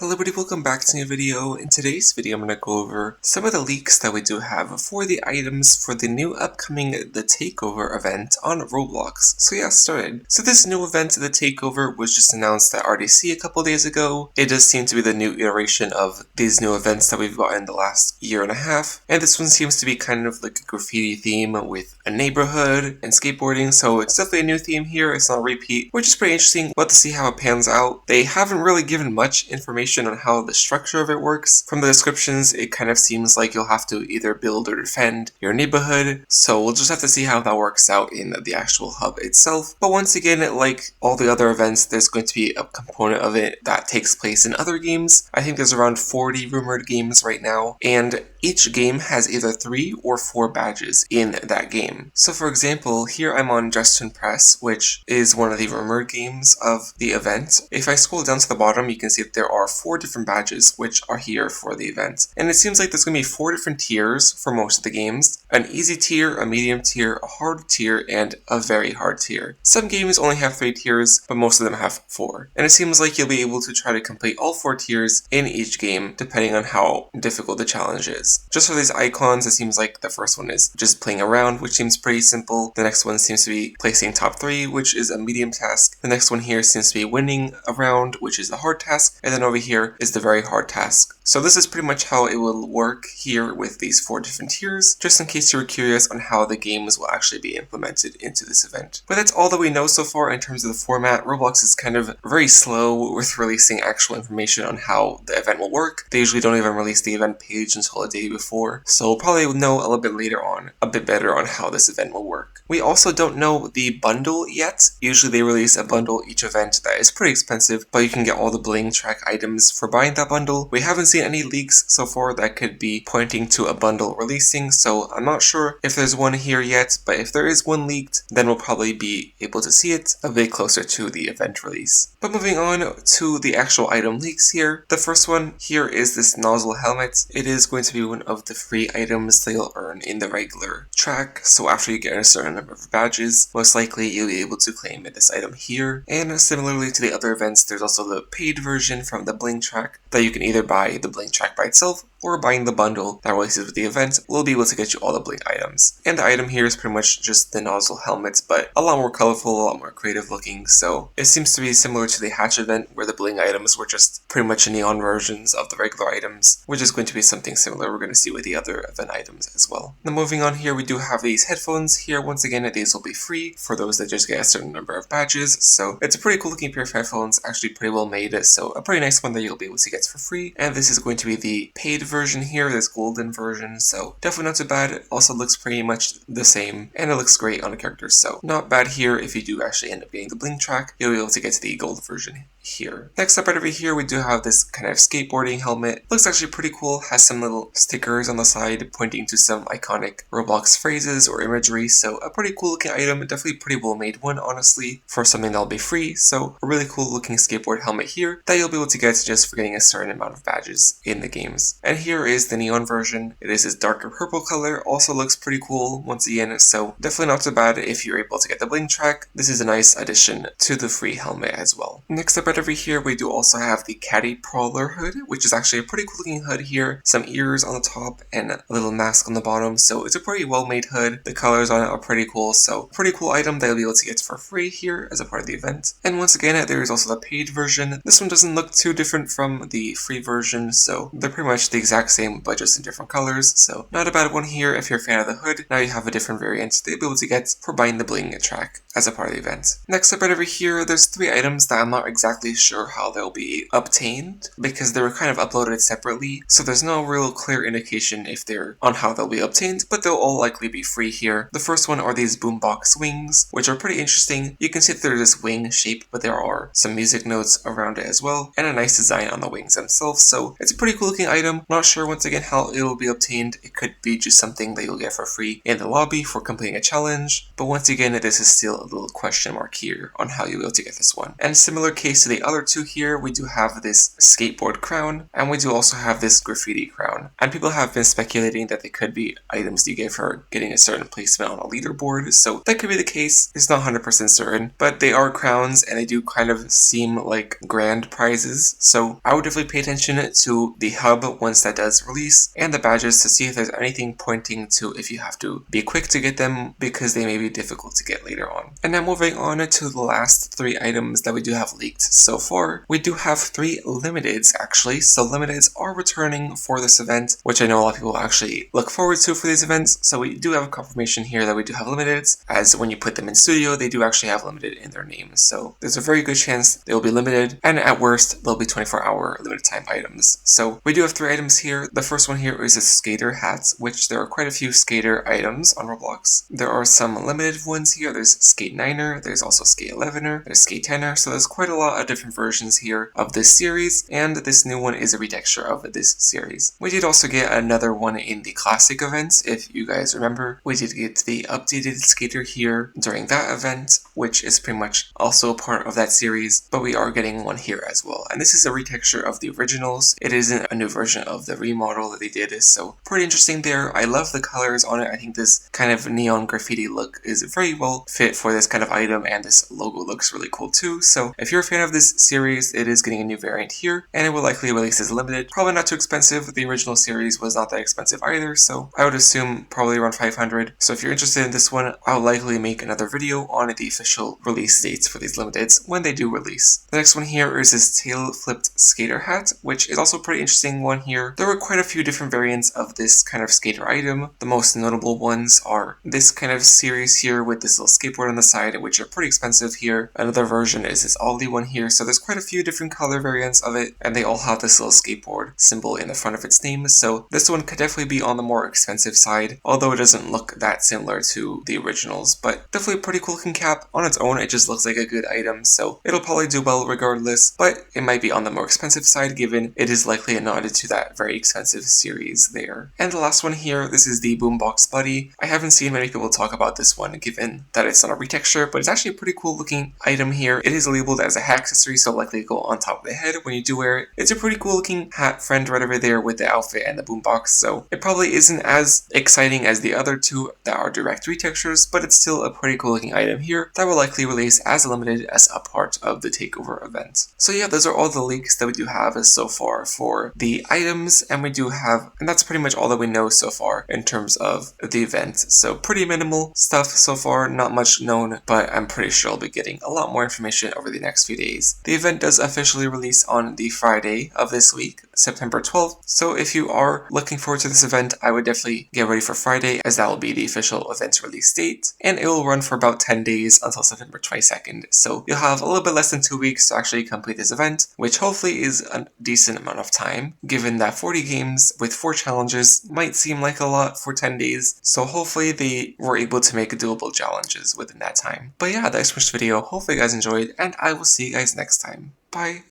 Hello everybody, welcome back to a new video. In today's video I'm going to go over some of the leaks that we do have for the items for the new upcoming The Takeover event on Roblox. So yeah, started. So this new event, The Takeover, was just announced at RDC a couple days ago. It does seem to be the new iteration of these new events that we've gotten the last year and a half. And this one seems to be kind of like a graffiti theme with a neighborhood and skateboarding. So it's definitely a new theme here. It's not a repeat, which is pretty interesting. We'll have to see how it pans out. They haven't really given much information on how the structure of it works. From the descriptions, it kind of seems like you'll have to either build or defend your neighborhood, so we'll just have to see how that works out in the actual hub itself. But once again, like all the other events, there's going to be a component of it that takes place in other games. I think there's around 40 rumored games right now, and each game has either 3 or 4 badges in that game. So for example, here I'm on Just to Impress, which is one of the rumored games of the event. If I scroll down to the bottom, you can see that there are 4 different badges which are here for the event. And it seems like there's going to be 4 different tiers for most of the games. An easy tier, a medium tier, a hard tier, and a very hard tier. Some games only have 3 tiers, but most of them have 4. And it seems like you'll be able to try to complete all 4 tiers in each game, depending on how difficult the challenge is. Just for these icons, it seems like the first one is just playing around, which seems pretty simple. The next one seems to be placing top 3, which is a medium task. The next one here seems to be winning a round, which is a hard task. And then over here is the very hard task. So this is pretty much how it will work here with these 4 different tiers, just in case you were curious on how the games will actually be implemented into this event. But that's all that we know so far in terms of the format. Roblox is kind of very slow with releasing actual information on how the event will work. They usually don't even release the event page until a day before, so we'll probably know a little bit later on, a bit better on how this event will work. We also don't know the bundle yet. Usually they release a bundle each event that is pretty expensive, but you can get all the bling track items for buying that bundle. We haven't seen any leaks so far that could be pointing to a bundle releasing, so I'm not sure if there's one here yet, but if there is one leaked, then we'll probably be able to see it a bit closer to the event release. But moving on to the actual item leaks here, the first one here is this nozzle helmet. It is going to be one of the free items that you'll earn in the regular track, so after you get a certain number of badges, most likely you'll be able to claim this item here. And similarly to the other events, there's also the paid version from the bling track that you can either buy the bling track by itself, or buying the bundle that releases with the event will be able to get you all the bling items. And the item here is pretty much just the nozzle helmet, but a lot more colorful, a lot more creative looking, so it seems to be similar to the hatch event where the bling items were just pretty much neon versions of the regular items, which is going to be something similar we're going to see with the other event items as well. Now moving on here, we do have these headphones here. Once again, these will be free for those that just get a certain number of badges, so it's a pretty cool looking pair of headphones, actually pretty well made, so a pretty nice one that you'll be able to get for free. And this is going to be the paid version here, this golden version, so definitely not too bad. It also looks pretty much the same, and it looks great on the characters, so not bad here. If you do actually end up getting the bling track, you'll be able to get to the gold version here. Next up right over here, we do have this kind of skateboarding helmet. Looks actually pretty cool, has some little stickers on the side pointing to some iconic Roblox phrases or imagery, so a pretty cool looking item, definitely pretty well made one honestly, for something that'll be free, so a really cool looking skateboard helmet here that you'll be able to get just for getting a certain amount of badges in the games. And here is the neon version. It is this darker purple color, also looks pretty cool once again, so definitely not too bad if you're able to get the bling track. This is a nice addition to the free helmet as well. Next up right over here, we do also have the Caddy Prowler hood, which is actually a pretty cool looking hood here. Some ears on the top and a little mask on the bottom, so it's a pretty well made hood. The colors on it are pretty cool, so pretty cool item that you'll be able to get for free here as a part of the event. And once again, there is also the paid version. This one doesn't look too different from the free version, so they're pretty much the exact same but just in different colors, so not a bad one here if you're a fan of the hood. Now you have a different variant that you'll be able to get for buying the bling track as a part of the event. Next up right over here, there's 3 items that I'm not exactly sure how they'll be obtained because they were kind of uploaded separately, so there's no real clear indication if they're on how they'll be obtained, but they'll all likely be free here. The first one are these boombox wings, which are pretty interesting. You can see that there's this wing shape, but there are some music notes around it as well, and a nice design on the wings themselves, so it's a pretty cool looking item. Not sure once again how it'll be obtained. It could be just something that you'll get for free in the lobby for completing a challenge, but once again this is still a little question mark here on how you'll be able to get this one. And similar case to the other two here, we do have this skateboard crown, and we do also have this graffiti crown. And people have been speculating that they could be items you get for getting a certain placement on a leaderboard, so that could be the case. It's not 100% certain, but they are crowns and they do kind of seem like grand prizes, so I would definitely pay attention to the hub once that does release, and the badges to see if there's anything pointing to if you have to be quick to get them because they may be difficult to get later on. And now moving on to the last 3 items that we do have leaked so far, we do have 3 limiteds actually. So limiteds are returning for this event, which I know a lot of people actually look forward to for these events. So we do have a confirmation here that we do have limiteds, as when you put them in studio, they do actually have limited in their names. So there's a very good chance they will be limited, and at worst, they'll be 24-hour limited time items. So we do have 3 items here. The first one here is a skater hat, which there are quite a few skater items on Roblox. There are some limited ones here. There's Skate 9er, there's also Skate 11er, there's Skate 10er, so there's quite a lot of different versions here of this series, and this new one is a retexture of this series. We did also get another one in the classic events. If you guys remember, we did get the updated skater here during that event, which is pretty much also a part of that series, but we are getting one here as well. And this is a retexture of the originals. It isn't a new version of the remodel that they did, so pretty interesting there. I love the colors on it. I think this kind of neon graffiti look is very well fit for this kind of item, and this logo looks really cool too. So if you're a fan of this series, it is getting a new variant here, and it will likely release as limited. Probably not too expensive. The original series was not that expensive either, so I would assume probably around 500. So if you're interested in this one, I'll likely make another video on the official release dates for these limiteds when they do release. The next one here is this tail flipped skater hat, which is also a pretty interesting one here. There were quite a few different variants of this kind of skater item. The most notable ones are this kind of series here with this little skateboard on the side, which are pretty expensive here. Another version is this Ollie one here, so there's quite a few different color variants of it, and they all have this little skateboard symbol in the front of its name, so this one could definitely be on the more expensive side, although it doesn't look that similar to the originals, but definitely a pretty cool looking cap. On its own, it just looks like a good item, so it'll probably do well regardless, but it might be on the more expensive side given it is likely nodded to that very expensive series there. And the last one here, this is the Boombox Buddy. I haven't seen many people talk about this one given that it's not a retexture, but it's actually a pretty cool looking item here. It is labeled as a hat accessory, so likely go on top of the head when you do wear it. It's a pretty cool looking hat friend right over there with the outfit and the boombox, so it probably isn't as exciting as the other two that are direct retextures, but it's still a pretty cool looking item here that will likely release as limited as a part of the Takeover event. So yeah, those are all the leaks that we do have so far for the items, and that's pretty much all that we know so far in terms of the event. So pretty minimal stuff so far, not much known, but I'm pretty sure I'll be getting a lot more information over the next few days. The event does officially release on the Friday of this week, September 12th, so if you are looking forward to this event, I would definitely get ready for Friday, as that will be the official event release date, and it will run for about 10 days until September 22nd, so you'll have a little bit less than 2 weeks to actually complete this event, which hopefully is a decent amount of time, given that 40 games with 4 challenges might seem like a lot for 10 days, so hopefully they were able to make doable challenges within that time. But yeah, that's this video. Hopefully you guys enjoyed, and I will see you guys next time. Bye!